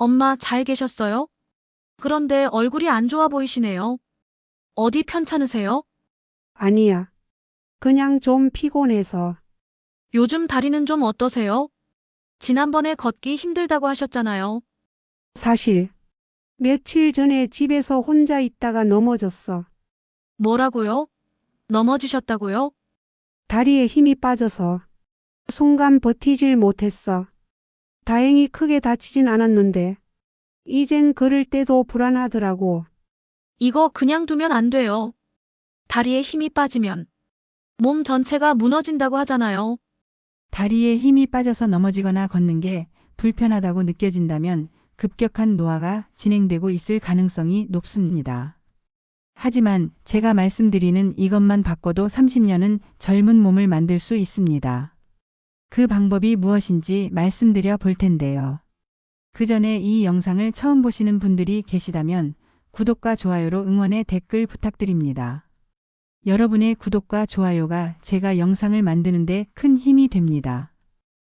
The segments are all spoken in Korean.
엄마 잘 계셨어요? 그런데 얼굴이 안 좋아 보이시네요. 어디 편찮으세요? 아니야. 그냥 좀 피곤해서. 요즘 다리는 좀 어떠세요? 지난번에 걷기 힘들다고 하셨잖아요. 사실, 며칠 전에 집에서 혼자 있다가 넘어졌어. 뭐라고요? 넘어지셨다고요? 다리에 힘이 빠져서 순간 버티질 못했어. 다행히 크게 다치진 않았는데, 이젠 걸을 때도 불안하더라고. 이거 그냥 두면 안 돼요. 다리에 힘이 빠지면 몸 전체가 무너진다고 하잖아요. 다리에 힘이 빠져서 넘어지거나 걷는 게 불편하다고 느껴진다면 급격한 노화가 진행되고 있을 가능성이 높습니다. 하지만 제가 말씀드리는 이것만 바꿔도 30년은 젊은 몸을 만들 수 있습니다. 그 방법이 무엇인지 말씀드려 볼 텐데요. 그 전에 이 영상을 처음 보시는 분들이 계시다면 구독과 좋아요로 응원의 댓글 부탁드립니다. 여러분의 구독과 좋아요가 제가 영상을 만드는데 큰 힘이 됩니다.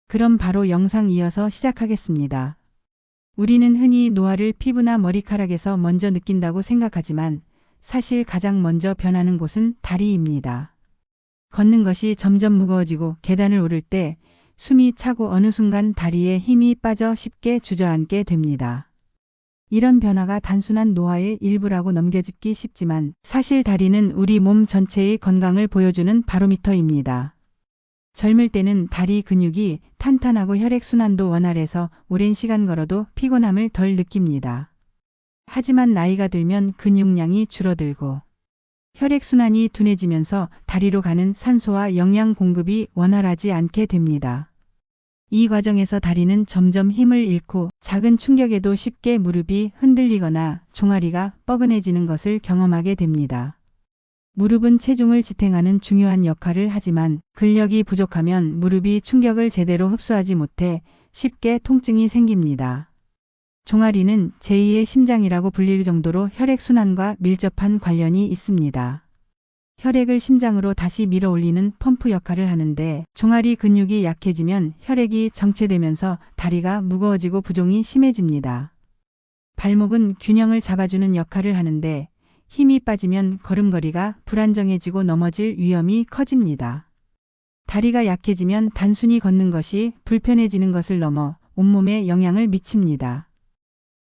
그럼 바로 영상 이어서 시작하겠습니다. 우리는 흔히 노화를 피부나 머리카락에서 먼저 느낀다고 생각하지만 사실 가장 먼저 변하는 곳은 다리입니다. 걷는 것이 점점 무거워지고 계단을 오를 때 숨이 차고 어느 순간 다리에 힘이 빠져 쉽게 주저앉게 됩니다. 이런 변화가 단순한 노화의 일부라고 넘겨짚기 쉽지만 사실 다리는 우리 몸 전체의 건강을 보여주는 바로미터입니다. 젊을 때는 다리 근육이 탄탄하고 혈액순환도 원활해서 오랜 시간 걸어도 피곤함을 덜 느낍니다. 하지만 나이가 들면 근육량이 줄어들고 혈액순환이 둔해지면서 다리로 가는 산소와 영양 공급이 원활하지 않게 됩니다. 이 과정에서 다리는 점점 힘을 잃고 작은 충격에도 쉽게 무릎이 흔들리거나 종아리가 뻐근해지는 것을 경험하게 됩니다. 무릎은 체중을 지탱하는 중요한 역할을 하지만 근력이 부족하면 무릎이 충격을 제대로 흡수하지 못해 쉽게 통증이 생깁니다. 종아리는 제2의 심장이라고 불릴 정도로 혈액순환과 밀접한 관련이 있습니다. 혈액을 심장으로 다시 밀어 올리는 펌프 역할을 하는데 종아리 근육이 약해지면 혈액이 정체되면서 다리가 무거워지고 부종이 심해집니다. 발목은 균형을 잡아주는 역할을 하는데 힘이 빠지면 걸음걸이가 불안정해지고 넘어질 위험이 커집니다. 다리가 약해지면 단순히 걷는 것이 불편해지는 것을 넘어 온몸에 영향을 미칩니다.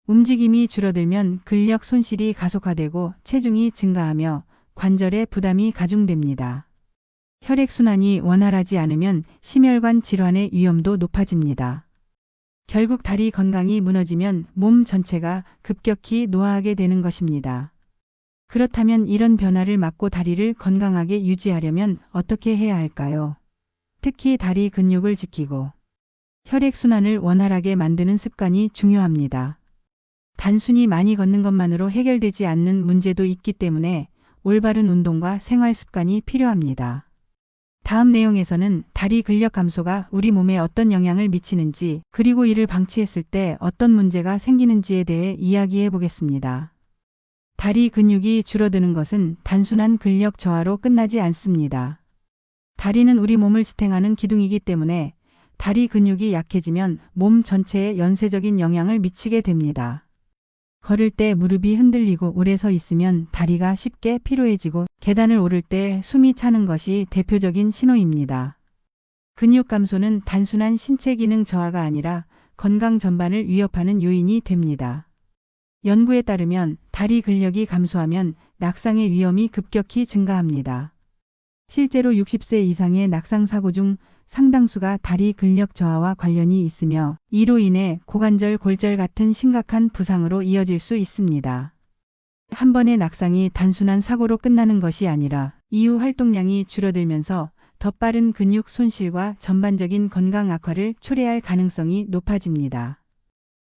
움직임이 줄어들면 근력 손실이 가속화되고 체중이 증가하며 관절에 부담이 가중됩니다. 혈액순환이 원활하지 않으면 심혈관 질환의 위험도 높아집니다. 결국 다리 건강이 무너지면 몸 전체가 급격히 노화하게 되는 것입니다. 그렇다면 이런 변화를 막고 다리를 건강하게 유지하려면 어떻게 해야 할까요? 특히 다리 근육을 지키고 혈액순환을 원활하게 만드는 습관이 중요합니다. 단순히 많이 걷는 것만으로 해결되지 않는 문제도 있기 때문에 올바른 운동과 생활 습관이 필요합니다. 다음 내용에서는 다리 근력 감소가 우리 몸에 어떤 영향을 미치는지 그리고 이를 방치했을 때 어떤 문제가 생기는지에 대해 이야기해 보겠습니다. 다리 근육이 줄어드는 것은 단순한 근력 저하로 끝나지 않습니다. 다리는 우리 몸을 지탱하는 기둥이기 때문에 다리 근육이 약해지면 몸 전체에 연쇄적인 영향을 미치게 됩니다. 걸을 때 무릎이 흔들리고 오래 서 있으면 다리가 쉽게 피로해지고 계단을 오를 때 숨이 차는 것이 대표적인 신호입니다. 근육 감소는 단순한 신체 기능 저하가 아니라 건강 전반을 위협하는 요인이 됩니다. 연구에 따르면 다리 근력이 감소하면 낙상의 위험이 급격히 증가합니다. 실제로 60세 이상의 낙상 사고 중 상당수가 다리 근력 저하와 관련이 있으며 이로 인해 고관절, 골절 같은 심각한 부상으로 이어질 수 있습니다. 한 번의 낙상이 단순한 사고로 끝나는 것이 아니라 이후 활동량이 줄어들면서 더 빠른 근육 손실과 전반적인 건강 악화를 초래할 가능성이 높아집니다.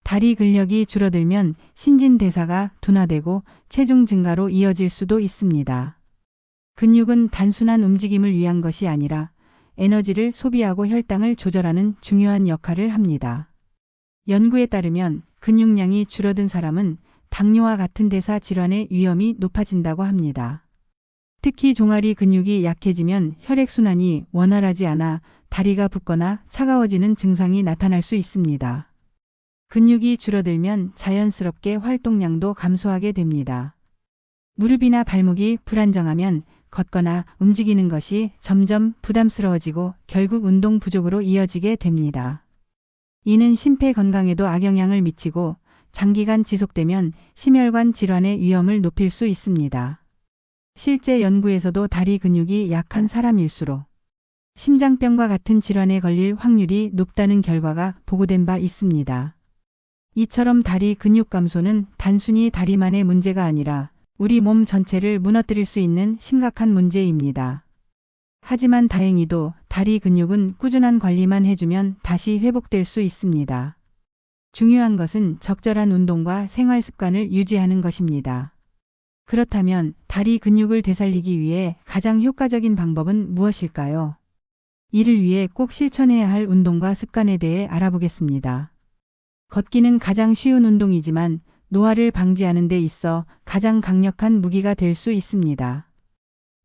다리 근력이 줄어들면 신진대사가 둔화되고 체중 증가로 이어질 수도 있습니다. 근육은 단순한 움직임을 위한 것이 아니라 에너지를 소비하고 혈당을 조절하는 중요한 역할을 합니다. 연구에 따르면 근육량이 줄어든 사람은 당뇨와 같은 대사 질환의 위험이 높아진다고 합니다. 특히 종아리 근육이 약해지면 혈액순환이 원활하지 않아 다리가 붓거나 차가워지는 증상이 나타날 수 있습니다. 근육이 줄어들면 자연스럽게 활동량도 감소하게 됩니다. 무릎이나 발목이 불안정하면 걷거나 움직이는 것이 점점 부담스러워지고 결국 운동 부족으로 이어지게 됩니다. 이는 심폐 건강에도 악영향을 미치고 장기간 지속되면 심혈관 질환의 위험을 높일 수 있습니다. 실제 연구에서도 다리 근육이 약한 사람일수록 심장병과 같은 질환에 걸릴 확률이 높다는 결과가 보고된 바 있습니다. 이처럼 다리 근육 감소는 단순히 다리만의 문제가 아니라 우리 몸 전체를 무너뜨릴 수 있는 심각한 문제입니다. 하지만 다행히도 다리 근육은 꾸준한 관리만 해주면 다시 회복될 수 있습니다. 중요한 것은 적절한 운동과 생활 습관을 유지하는 것입니다. 그렇다면 다리 근육을 되살리기 위해 가장 효과적인 방법은 무엇일까요? 이를 위해 꼭 실천해야 할 운동과 습관에 대해 알아보겠습니다. 걷기는 가장 쉬운 운동이지만 노화를 방지하는 데 있어 가장 강력한 무기가 될 수 있습니다.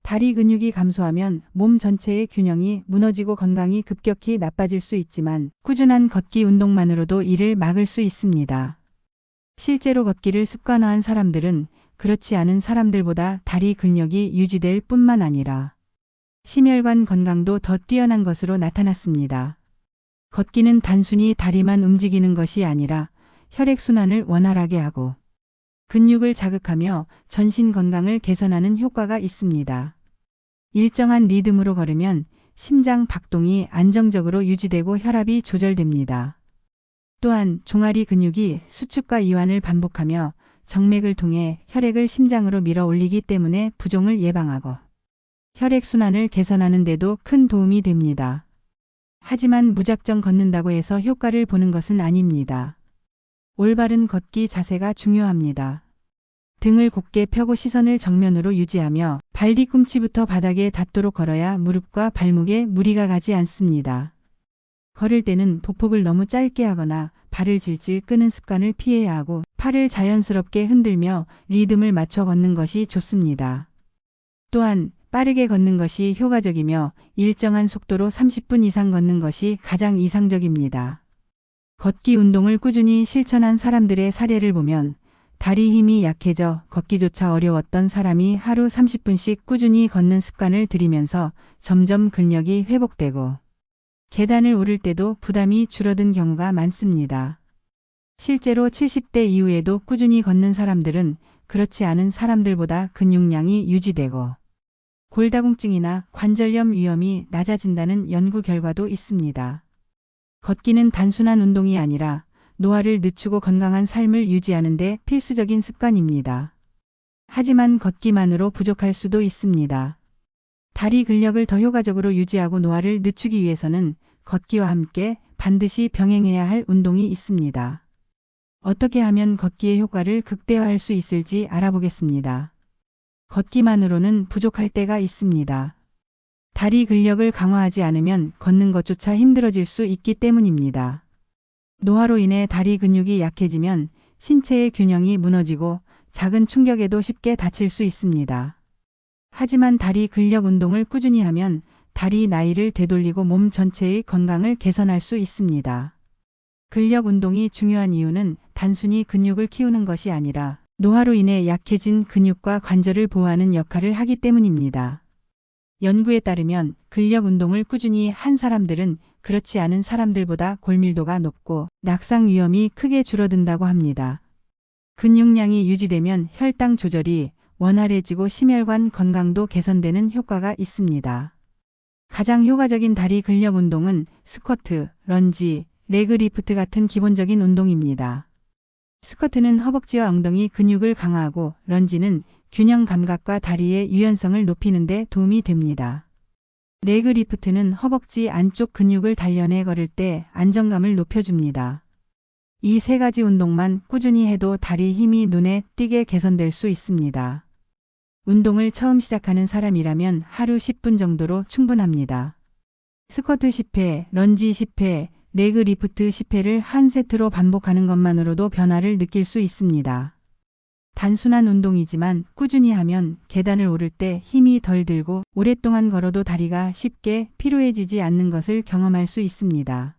다리 근육이 감소하면 몸 전체의 균형이 무너지고 건강이 급격히 나빠질 수 있지만 꾸준한 걷기 운동만으로도 이를 막을 수 있습니다. 실제로 걷기를 습관화한 사람들은 그렇지 않은 사람들보다 다리 근력이 유지될 뿐만 아니라 심혈관 건강도 더 뛰어난 것으로 나타났습니다. 걷기는 단순히 다리만 움직이는 것이 아니라 혈액순환을 원활하게 하고 근육을 자극하며 전신 건강을 개선하는 효과가 있습니다. 일정한 리듬으로 걸으면 심장 박동이 안정적으로 유지되고 혈압이 조절됩니다. 또한 종아리 근육이 수축과 이완을 반복하며 정맥을 통해 혈액을 심장으로 밀어 올리기 때문에 부종을 예방하고 혈액순환을 개선하는 데도 큰 도움이 됩니다. 하지만 무작정 걷는다고 해서 효과를 보는 것은 아닙니다. 올바른 걷기 자세가 중요합니다. 등을 곧게 펴고 시선을 정면으로 유지하며 발 뒤꿈치부터 바닥에 닿도록 걸어야 무릎과 발목에 무리가 가지 않습니다. 걸을 때는 보폭을 너무 짧게 하거나 발을 질질 끄는 습관을 피해야 하고 팔을 자연스럽게 흔들며 리듬을 맞춰 걷는 것이 좋습니다. 또한 빠르게 걷는 것이 효과적이며 일정한 속도로 30분 이상 걷는 것이 가장 이상적입니다. 걷기 운동을 꾸준히 실천한 사람들의 사례를 보면 다리 힘이 약해져 걷기조차 어려웠던 사람이 하루 30분씩 꾸준히 걷는 습관을 들이면서 점점 근력이 회복되고 계단을 오를 때도 부담이 줄어든 경우가 많습니다. 실제로 70대 이후에도 꾸준히 걷는 사람들은 그렇지 않은 사람들보다 근육량이 유지되고 골다공증이나 관절염 위험이 낮아진다는 연구 결과도 있습니다. 걷기는 단순한 운동이 아니라 노화를 늦추고 건강한 삶을 유지하는 데 필수적인 습관입니다. 하지만 걷기만으로 부족할 수도 있습니다. 다리 근력을 더 효과적으로 유지하고 노화를 늦추기 위해서는 걷기와 함께 반드시 병행해야 할 운동이 있습니다. 어떻게 하면 걷기의 효과를 극대화할 수 있을지 알아보겠습니다. 걷기만으로는 부족할 때가 있습니다. 다리 근력을 강화하지 않으면 걷는 것조차 힘들어질 수 있기 때문입니다. 노화로 인해 다리 근육이 약해지면 신체의 균형이 무너지고 작은 충격에도 쉽게 다칠 수 있습니다. 하지만 다리 근력 운동을 꾸준히 하면 다리 나이를 되돌리고 몸 전체의 건강을 개선할 수 있습니다. 근력 운동이 중요한 이유는 단순히 근육을 키우는 것이 아니라 노화로 인해 약해진 근육과 관절을 보호하는 역할을 하기 때문입니다. 연구에 따르면 근력 운동을 꾸준히 한 사람들은 그렇지 않은 사람들보다 골밀도가 높고 낙상 위험이 크게 줄어든다고 합니다. 근육량이 유지되면 혈당 조절이 원활해지고 심혈관 건강도 개선되는 효과가 있습니다. 가장 효과적인 다리 근력 운동은 스쿼트, 런지, 레그 리프트 같은 기본적인 운동입니다. 스쿼트는 허벅지와 엉덩이 근육을 강화하고 런지는 균형 감각과 다리의 유연성을 높이는 데 도움이 됩니다. 레그 리프트는 허벅지 안쪽 근육을 단련해 걸을 때 안정감을 높여줍니다. 이 세 가지 운동만 꾸준히 해도 다리 힘이 눈에 띄게 개선될 수 있습니다. 운동을 처음 시작하는 사람이라면 하루 10분 정도로 충분합니다. 스쿼트 10회, 런지 10회, 레그 리프트 10회를 한 세트로 반복하는 것만으로도 변화를 느낄 수 있습니다. 단순한 운동이지만 꾸준히 하면 계단을 오를 때 힘이 덜 들고 오랫동안 걸어도 다리가 쉽게 피로해지지 않는 것을 경험할 수 있습니다.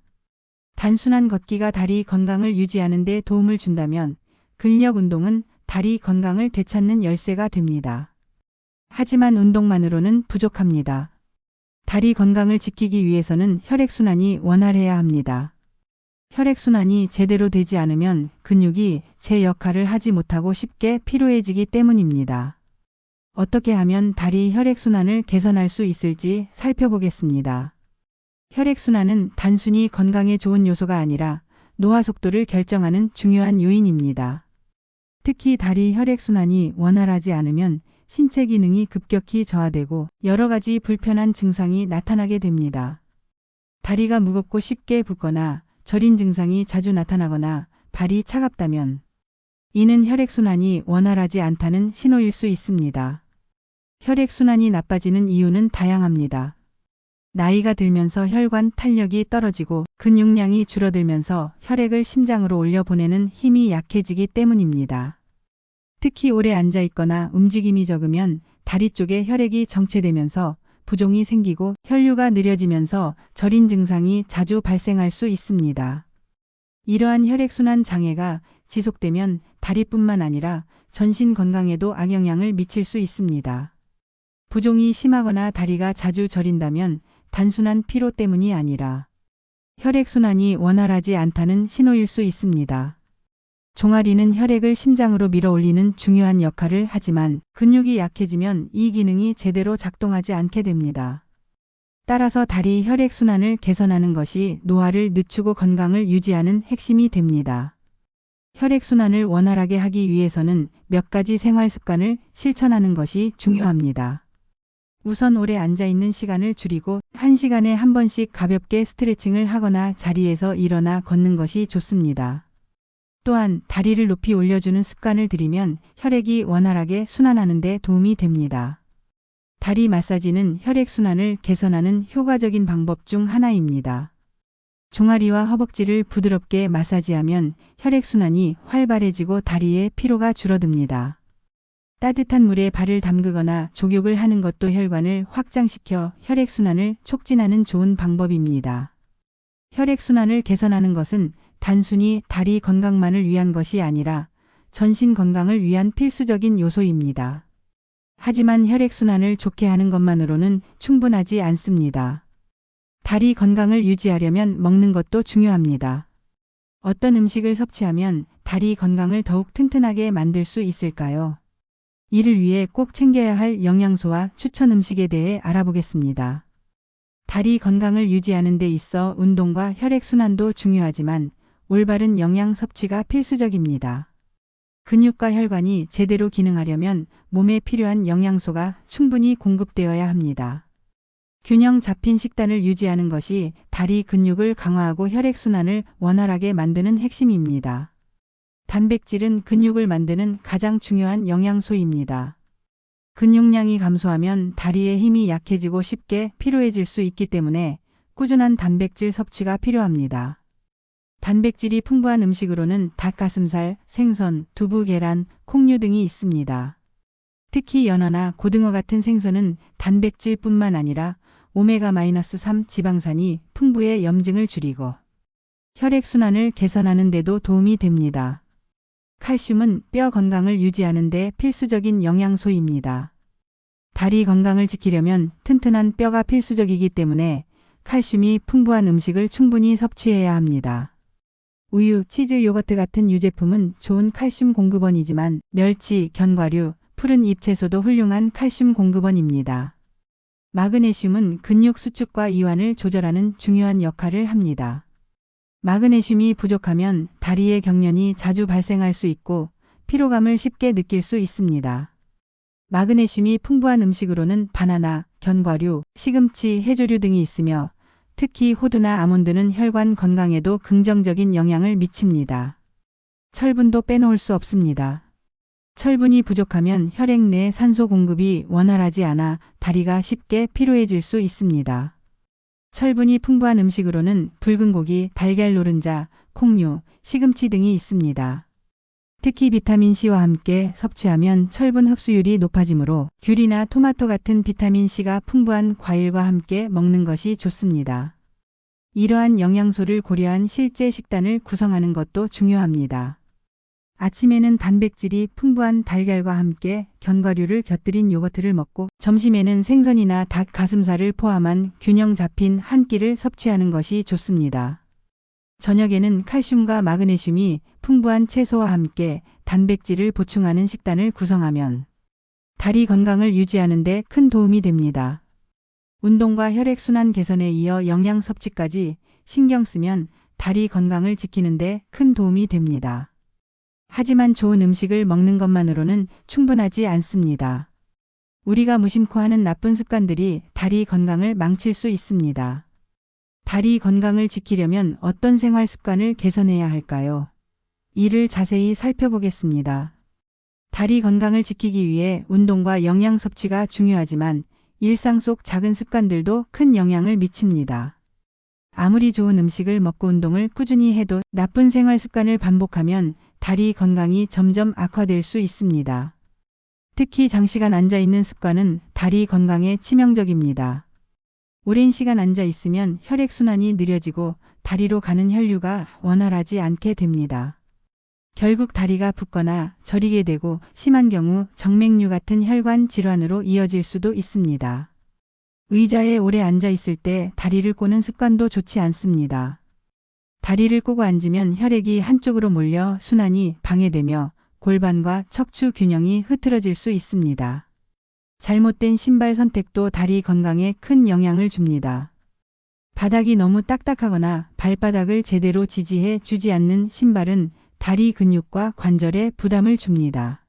단순한 걷기가 다리 건강을 유지하는 데 도움을 준다면 근력 운동은 다리 건강을 되찾는 열쇠가 됩니다. 하지만 운동만으로는 부족합니다. 다리 건강을 지키기 위해서는 혈액순환이 원활해야 합니다. 혈액순환이 제대로 되지 않으면 근육이 제 역할을 하지 못하고 쉽게 피로해지기 때문입니다. 어떻게 하면 다리 혈액순환을 개선할 수 있을지 살펴보겠습니다. 혈액순환은 단순히 건강에 좋은 요소가 아니라 노화 속도를 결정하는 중요한 요인입니다. 특히 다리 혈액순환이 원활하지 않으면 신체 기능이 급격히 저하되고 여러 가지 불편한 증상이 나타나게 됩니다. 다리가 무겁고 쉽게 붓거나 저린 증상이 자주 나타나거나 발이 차갑다면 이는 혈액순환이 원활하지 않다는 신호일 수 있습니다. 혈액순환이 나빠지는 이유는 다양합니다. 나이가 들면서 혈관 탄력이 떨어지고 근육량이 줄어들면서 혈액을 심장으로 올려보내는 힘이 약해지기 때문입니다. 특히 오래 앉아 있거나 움직임이 적으면 다리 쪽에 혈액이 정체되면서 부종이 생기고 혈류가 느려지면서 저린 증상이 자주 발생할 수 있습니다. 이러한 혈액순환 장애가 지속되면 다리뿐만 아니라 전신 건강에도 악영향을 미칠 수 있습니다. 부종이 심하거나 다리가 자주 저린다면 단순한 피로 때문이 아니라 혈액순환이 원활하지 않다는 신호일 수 있습니다. 종아리는 혈액을 심장으로 밀어 올리는 중요한 역할을 하지만 근육이 약해지면 이 기능이 제대로 작동하지 않게 됩니다. 따라서 다리 혈액순환을 개선하는 것이 노화를 늦추고 건강을 유지하는 핵심이 됩니다. 혈액순환을 원활하게 하기 위해서는 몇 가지 생활 습관을 실천하는 것이 중요합니다. 우선 오래 앉아있는 시간을 줄이고 1시간에 한 번씩 가볍게 스트레칭을 하거나 자리에서 일어나 걷는 것이 좋습니다. 또한 다리를 높이 올려주는 습관을 들이면 혈액이 원활하게 순환하는 데 도움이 됩니다. 다리 마사지는 혈액순환을 개선하는 효과적인 방법 중 하나입니다. 종아리와 허벅지를 부드럽게 마사지하면 혈액순환이 활발해지고 다리의 피로가 줄어듭니다. 따뜻한 물에 발을 담그거나 족욕을 하는 것도 혈관을 확장시켜 혈액순환을 촉진하는 좋은 방법입니다. 혈액순환을 개선하는 것은 단순히 다리 건강만을 위한 것이 아니라 전신 건강을 위한 필수적인 요소입니다. 하지만 혈액순환을 좋게 하는 것만으로는 충분하지 않습니다. 다리 건강을 유지하려면 먹는 것도 중요합니다. 어떤 음식을 섭취하면 다리 건강을 더욱 튼튼하게 만들 수 있을까요? 이를 위해 꼭 챙겨야 할 영양소와 추천 음식에 대해 알아보겠습니다. 다리 건강을 유지하는 데 있어 운동과 혈액순환도 중요하지만 올바른 영양 섭취가 필수적입니다. 근육과 혈관이 제대로 기능하려면 몸에 필요한 영양소가 충분히 공급되어야 합니다. 균형 잡힌 식단을 유지하는 것이 다리 근육을 강화하고 혈액순환을 원활하게 만드는 핵심입니다. 단백질은 근육을 만드는 가장 중요한 영양소입니다. 근육량이 감소하면 다리의 힘이 약해지고 쉽게 피로해질 수 있기 때문에 꾸준한 단백질 섭취가 필요합니다. 단백질이 풍부한 음식으로는 닭가슴살, 생선, 두부, 계란, 콩류 등이 있습니다. 특히 연어나 고등어 같은 생선은 단백질뿐만 아니라 오메가-3 지방산이 풍부해 염증을 줄이고 혈액순환을 개선하는 데도 도움이 됩니다. 칼슘은 뼈 건강을 유지하는 데 필수적인 영양소입니다. 다리 건강을 지키려면 튼튼한 뼈가 필수적이기 때문에 칼슘이 풍부한 음식을 충분히 섭취해야 합니다. 우유, 치즈, 요거트 같은 유제품은 좋은 칼슘 공급원이지만 멸치, 견과류, 푸른 잎채소도 훌륭한 칼슘 공급원입니다. 마그네슘은 근육 수축과 이완을 조절하는 중요한 역할을 합니다. 마그네슘이 부족하면 다리의 경련이 자주 발생할 수 있고 피로감을 쉽게 느낄 수 있습니다. 마그네슘이 풍부한 음식으로는 바나나, 견과류, 시금치, 해조류 등이 있으며 특히 호두나 아몬드는 혈관 건강에도 긍정적인 영향을 미칩니다. 철분도 빼놓을 수 없습니다. 철분이 부족하면 혈액 내 산소 공급이 원활하지 않아 다리가 쉽게 피로해질 수 있습니다. 철분이 풍부한 음식으로는 붉은 고기, 달걀 노른자, 콩류, 시금치 등이 있습니다. 특히 비타민C와 함께 섭취하면 철분 흡수율이 높아지므로 귤이나 토마토 같은 비타민C가 풍부한 과일과 함께 먹는 것이 좋습니다. 이러한 영양소를 고려한 실제 식단을 구성하는 것도 중요합니다. 아침에는 단백질이 풍부한 달걀과 함께 견과류를 곁들인 요거트를 먹고 점심에는 생선이나 닭 가슴살을 포함한 균형 잡힌 한 끼를 섭취하는 것이 좋습니다. 저녁에는 칼슘과 마그네슘이 풍부한 채소와 함께 단백질을 보충하는 식단을 구성하면 다리 건강을 유지하는 데 큰 도움이 됩니다. 운동과 혈액순환 개선에 이어 영양 섭취까지 신경 쓰면 다리 건강을 지키는 데 큰 도움이 됩니다. 하지만 좋은 음식을 먹는 것만으로는 충분하지 않습니다. 우리가 무심코 하는 나쁜 습관들이 다리 건강을 망칠 수 있습니다. 다리 건강을 지키려면 어떤 생활 습관을 개선해야 할까요? 이를 자세히 살펴보겠습니다. 다리 건강을 지키기 위해 운동과 영양 섭취가 중요하지만 일상 속 작은 습관들도 큰 영향을 미칩니다. 아무리 좋은 음식을 먹고 운동을 꾸준히 해도 나쁜 생활 습관을 반복하면 다리 건강이 점점 악화될 수 있습니다. 특히 장시간 앉아있는 습관은 다리 건강에 치명적입니다. 오랜 시간 앉아 있으면 혈액순환이 느려지고 다리로 가는 혈류가 원활하지 않게 됩니다. 결국 다리가 붓거나 저리게 되고 심한 경우 정맥류 같은 혈관 질환으로 이어질 수도 있습니다. 의자에 오래 앉아 있을 때 다리를 꼬는 습관도 좋지 않습니다. 다리를 꼬고 앉으면 혈액이 한쪽으로 몰려 순환이 방해되며 골반과 척추 균형이 흐트러질 수 있습니다. 잘못된 신발 선택도 다리 건강에 큰 영향을 줍니다. 바닥이 너무 딱딱하거나 발바닥을 제대로 지지해 주지 않는 신발은 다리 근육과 관절에 부담을 줍니다.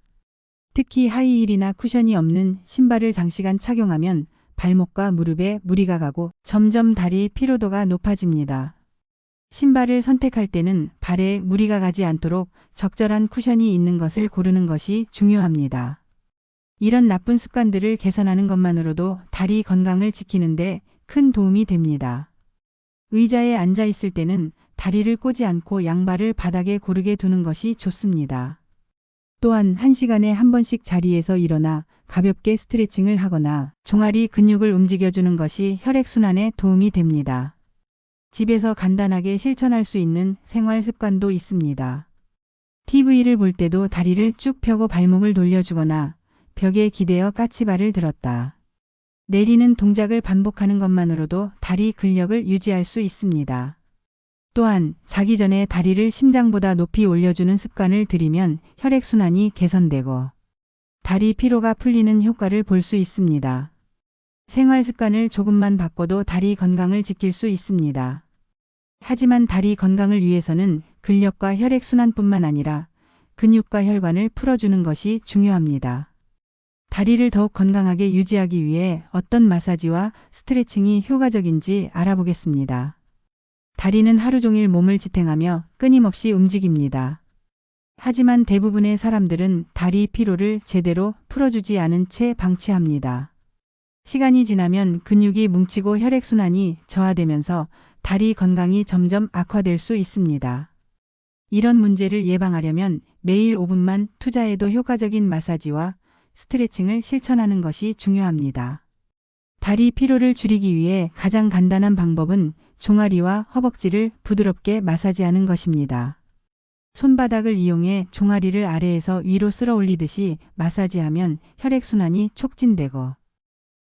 특히 하이힐이나 쿠션이 없는 신발을 장시간 착용하면 발목과 무릎에 무리가 가고 점점 다리 피로도가 높아집니다. 신발을 선택할 때는 발에 무리가 가지 않도록 적절한 쿠션이 있는 것을 고르는 것이 중요합니다. 이런 나쁜 습관들을 개선하는 것만으로도 다리 건강을 지키는데 큰 도움이 됩니다. 의자에 앉아 있을 때는 다리를 꼬지 않고 양발을 바닥에 고르게 두는 것이 좋습니다. 또한 1시간에 한 번씩 자리에서 일어나 가볍게 스트레칭을 하거나 종아리 근육을 움직여주는 것이 혈액순환에 도움이 됩니다. 집에서 간단하게 실천할 수 있는 생활 습관도 있습니다. TV를 볼 때도 다리를 쭉 펴고 발목을 돌려주거나 벽에 기대어 까치발을 들었다 내리는 동작을 반복하는 것만으로도 다리 근력을 유지할 수 있습니다. 또한 자기 전에 다리를 심장보다 높이 올려주는 습관을 들이면 혈액순환이 개선되고 다리 피로가 풀리는 효과를 볼 수 있습니다. 생활 습관을 조금만 바꿔도 다리 건강을 지킬 수 있습니다. 하지만 다리 건강을 위해서는 근력과 혈액순환뿐만 아니라 근육과 혈관을 풀어주는 것이 중요합니다. 다리를 더욱 건강하게 유지하기 위해 어떤 마사지와 스트레칭이 효과적인지 알아보겠습니다. 다리는 하루 종일 몸을 지탱하며 끊임없이 움직입니다. 하지만 대부분의 사람들은 다리 피로를 제대로 풀어주지 않은 채 방치합니다. 시간이 지나면 근육이 뭉치고 혈액순환이 저하되면서 다리 건강이 점점 악화될 수 있습니다. 이런 문제를 예방하려면 매일 5분만 투자해도 효과적인 마사지와 스트레칭을 실천하는 것이 중요합니다. 다리 피로를 줄이기 위해 가장 간단한 방법은 종아리와 허벅지를 부드럽게 마사지하는 것입니다. 손바닥을 이용해 종아리를 아래에서 위로 쓸어 올리듯이 마사지하면 혈액순환이 촉진되고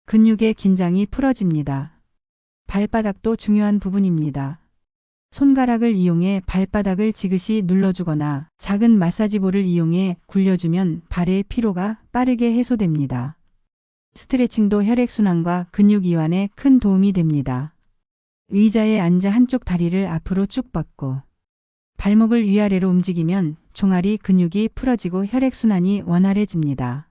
근육의 긴장이 풀어집니다. 발바닥도 중요한 부분입니다. 손가락을 이용해 발바닥을 지그시 눌러주거나 작은 마사지볼을 이용해 굴려주면 발의 피로가 빠르게 해소됩니다. 스트레칭도 혈액순환과 근육 이완에 큰 도움이 됩니다. 의자에 앉아 한쪽 다리를 앞으로 쭉 뻗고 발목을 위아래로 움직이면 종아리 근육이 풀어지고 혈액순환이 원활해집니다.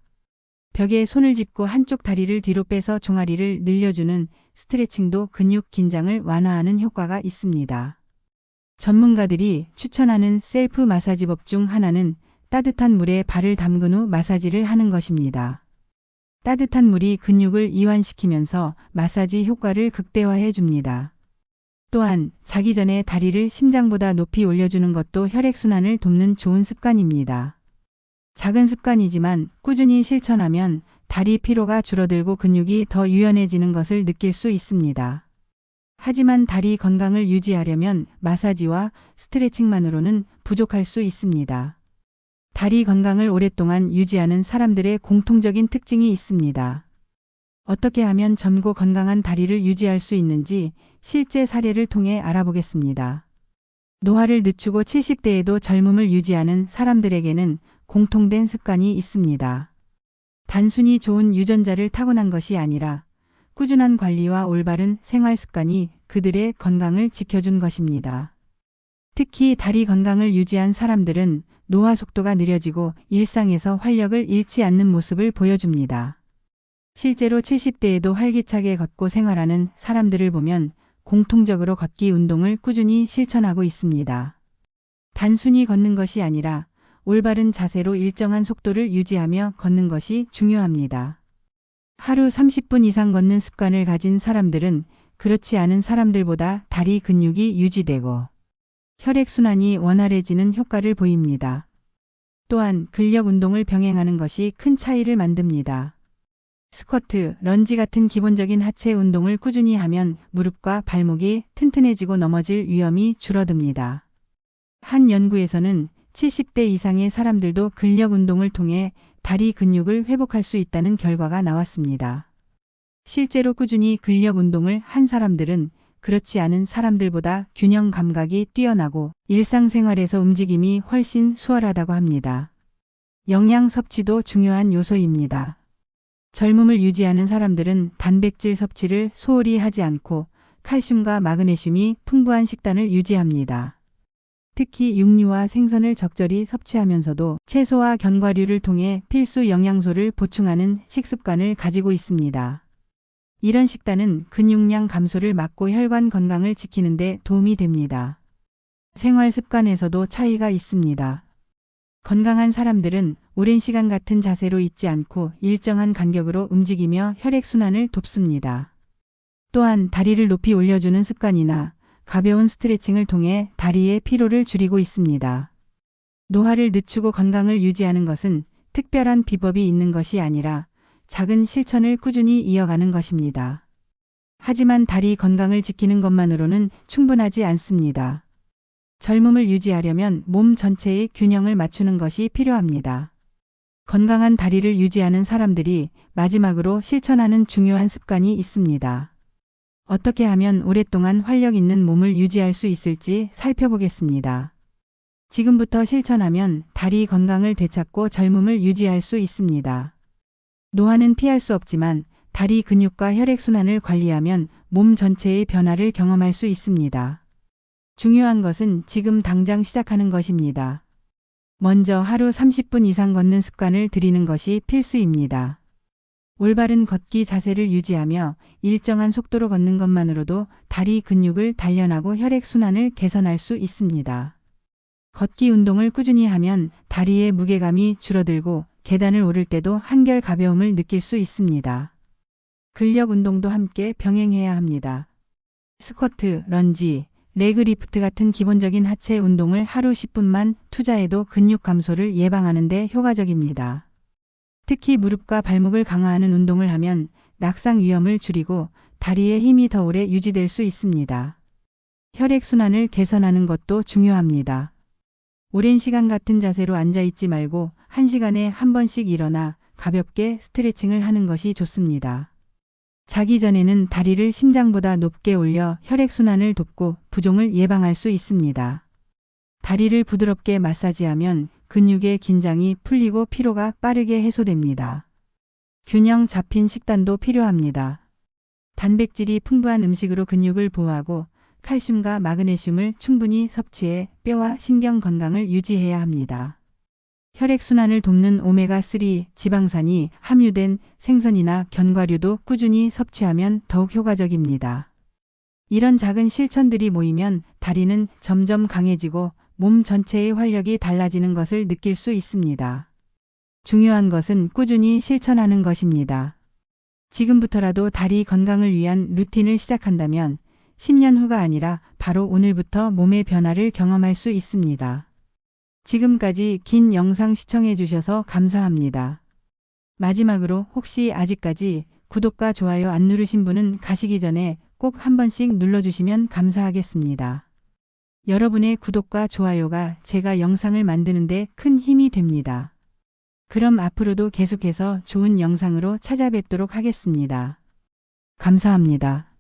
벽에 손을 짚고 한쪽 다리를 뒤로 빼서 종아리를 늘려주는 스트레칭도 근육 긴장을 완화하는 효과가 있습니다. 전문가들이 추천하는 셀프 마사지법 중 하나는 따뜻한 물에 발을 담근 후 마사지를 하는 것입니다. 따뜻한 물이 근육을 이완시키면서 마사지 효과를 극대화해 줍니다. 또한 자기 전에 다리를 심장보다 높이 올려주는 것도 혈액순환을 돕는 좋은 습관입니다. 작은 습관이지만 꾸준히 실천하면 다리 피로가 줄어들고 근육이 더 유연해지는 것을 느낄 수 있습니다. 하지만 다리 건강을 유지하려면 마사지와 스트레칭만으로는 부족할 수 있습니다. 다리 건강을 오랫동안 유지하는 사람들의 공통적인 특징이 있습니다. 어떻게 하면 젊고 건강한 다리를 유지할 수 있는지 실제 사례를 통해 알아보겠습니다. 노화를 늦추고 70대에도 젊음을 유지하는 사람들에게는 공통된 습관이 있습니다. 단순히 좋은 유전자를 타고난 것이 아니라 꾸준한 관리와 올바른 생활 습관이 그들의 건강을 지켜준 것입니다. 특히 다리 건강을 유지한 사람들은 노화 속도가 느려지고 일상에서 활력을 잃지 않는 모습을 보여줍니다. 실제로 70대에도 활기차게 걷고 생활하는 사람들을 보면 공통적으로 걷기 운동을 꾸준히 실천하고 있습니다. 단순히 걷는 것이 아니라 올바른 자세로 일정한 속도를 유지하며 걷는 것이 중요합니다. 하루 30분 이상 걷는 습관을 가진 사람들은 그렇지 않은 사람들보다 다리 근육이 유지되고 혈액순환이 원활해지는 효과를 보입니다. 또한 근력 운동을 병행하는 것이 큰 차이를 만듭니다. 스쿼트, 런지 같은 기본적인 하체 운동을 꾸준히 하면 무릎과 발목이 튼튼해지고 넘어질 위험이 줄어듭니다. 한 연구에서는 70대 이상의 사람들도 근력 운동을 통해 다리 근육을 회복할 수 있다는 결과가 나왔습니다. 실제로 꾸준히 근력 운동을 한 사람들은 그렇지 않은 사람들보다 균형 감각이 뛰어나고 일상생활에서 움직임이 훨씬 수월하다고 합니다. 영양 섭취도 중요한 요소입니다. 젊음을 유지하는 사람들은 단백질 섭취를 소홀히 하지 않고 칼슘과 마그네슘이 풍부한 식단을 유지합니다. 특히 육류와 생선을 적절히 섭취하면서도 채소와 견과류를 통해 필수 영양소를 보충하는 식습관을 가지고 있습니다. 이런 식단은 근육량 감소를 막고 혈관 건강을 지키는 데 도움이 됩니다. 생활 습관에서도 차이가 있습니다. 건강한 사람들은 오랜 시간 같은 자세로 있지 않고 일정한 간격으로 움직이며 혈액순환을 돕습니다. 또한 다리를 높이 올려주는 습관이나 가벼운 스트레칭을 통해 다리의 피로를 줄이고 있습니다. 노화를 늦추고 건강을 유지하는 것은 특별한 비법이 있는 것이 아니라 작은 실천을 꾸준히 이어가는 것입니다. 하지만 다리 건강을 지키는 것만으로는 충분하지 않습니다. 젊음을 유지하려면 몸 전체의 균형을 맞추는 것이 필요합니다. 건강한 다리를 유지하는 사람들이 마지막으로 실천하는 중요한 습관이 있습니다. 어떻게 하면 오랫동안 활력 있는 몸을 유지할 수 있을지 살펴보겠습니다. 지금부터 실천하면 다리 건강을 되찾고 젊음을 유지할 수 있습니다. 노화는 피할 수 없지만 다리 근육과 혈액순환을 관리하면 몸 전체의 변화를 경험할 수 있습니다. 중요한 것은 지금 당장 시작하는 것입니다. 먼저 하루 30분 이상 걷는 습관을 들이는 것이 필수입니다. 올바른 걷기 자세를 유지하며 일정한 속도로 걷는 것만으로도 다리 근육을 단련하고 혈액순환을 개선할 수 있습니다. 걷기 운동을 꾸준히 하면 다리의 무게감이 줄어들고 계단을 오를 때도 한결 가벼움을 느낄 수 있습니다. 근력 운동도 함께 병행해야 합니다. 스쿼트, 런지, 레그리프트 같은 기본적인 하체 운동을 하루 10분만 투자해도 근육 감소를 예방하는 데 효과적입니다. 특히 무릎과 발목을 강화하는 운동을 하면 낙상 위험을 줄이고 다리의 힘이 더 오래 유지될 수 있습니다. 혈액순환을 개선하는 것도 중요합니다. 오랜 시간 같은 자세로 앉아있지 말고 1시간에 한 번씩 일어나 가볍게 스트레칭을 하는 것이 좋습니다. 자기 전에는 다리를 심장보다 높게 올려 혈액순환을 돕고 부종을 예방할 수 있습니다. 다리를 부드럽게 마사지하면 근육의 긴장이 풀리고 피로가 빠르게 해소됩니다. 균형 잡힌 식단도 필요합니다. 단백질이 풍부한 음식으로 근육을 보호하고 칼슘과 마그네슘을 충분히 섭취해 뼈와 신경 건강을 유지해야 합니다. 혈액순환을 돕는 오메가3 지방산이 함유된 생선이나 견과류도 꾸준히 섭취하면 더욱 효과적입니다. 이런 작은 실천들이 모이면 다리는 점점 강해지고 몸 전체의 활력이 달라지는 것을 느낄 수 있습니다. 중요한 것은 꾸준히 실천하는 것입니다. 지금부터라도 다리 건강을 위한 루틴을 시작한다면 10년 후가 아니라 바로 오늘부터 몸의 변화를 경험할 수 있습니다. 지금까지 긴 영상 시청해 주셔서 감사합니다. 마지막으로 혹시 아직까지 구독과 좋아요 안 누르신 분은 가시기 전에 꼭 한 번씩 눌러주시면 감사하겠습니다. 여러분의 구독과 좋아요가 제가 영상을 만드는데 큰 힘이 됩니다. 그럼 앞으로도 계속해서 좋은 영상으로 찾아뵙도록 하겠습니다. 감사합니다.